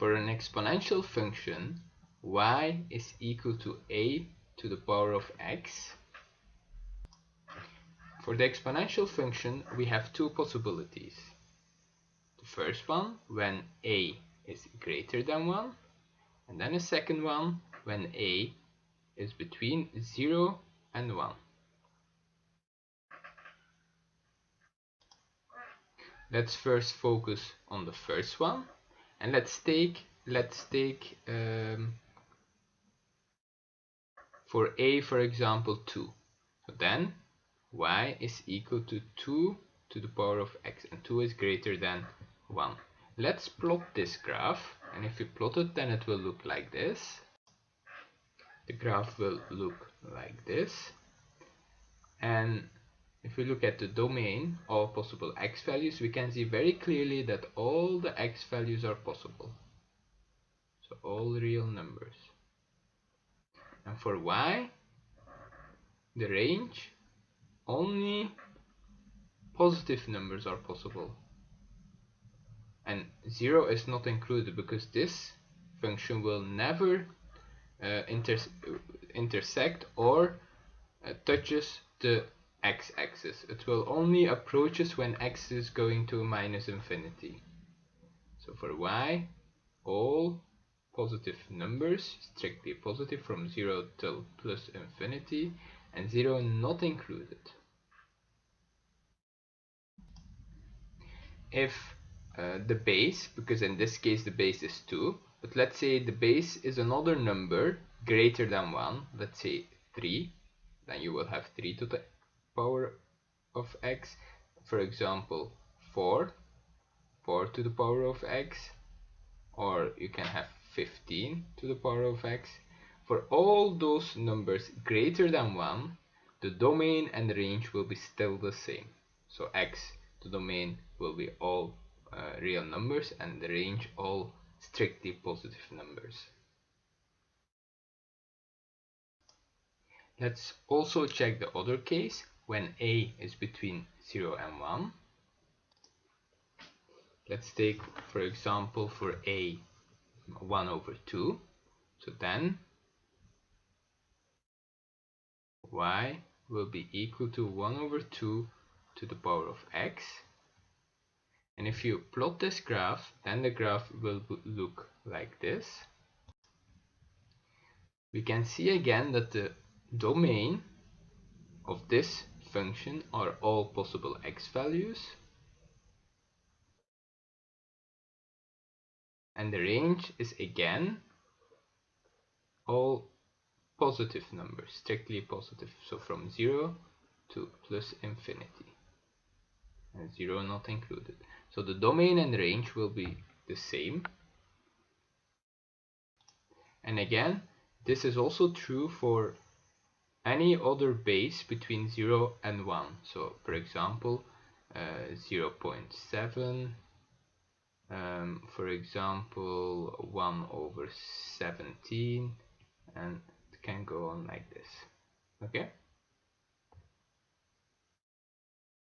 For an exponential function, y is equal to a to the power of x. For the exponential function, we have two possibilities. The first one, when a is greater than 1, and then a second one, when a is between 0 and 1. Let's first focus on the first one, and let's take for a, for example, 2. So then y is equal to 2 to the power of x, and 2 is greater than 1. Let's plot this graph, and if you plot it, then it will look like this. The graph will look like this, and if we look at the domain, all possible x values, we can see very clearly that all the x values are possible. So all real numbers. And for y, the range, only positive numbers are possible. And 0 is not included because this function will never intersect or touches the x-axis. It will only approach us when x is going to minus infinity. So for y, all positive numbers, strictly positive from 0 till plus infinity, and 0 not included. If the base, because in this case the base is 2, but let's say the base is another number greater than 1, let's say 3, then you will have 3 to the power of x. For example, 4 to the power of x, or you can have 15 to the power of x. For all those numbers greater than 1, the domain and the range will be still the same. So x, the domain, will be all real numbers, and the range all strictly positive numbers. Let's also check the other case, when a is between 0 and 1. Let's take, for example, for a 1 over 2. So then y will be equal to 1 over 2 to the power of x. And if you plot this graph, then the graph will look like this. We can see again that the domain of this function are all possible x values, and the range is again all positive numbers, strictly positive, so from 0 to plus infinity, and 0 not included. So the domain and range will be the same. And again, this is also true for any other base between 0 and 1. So for example, 0.7, for example 1 over 17, and it can go on like this. Okay.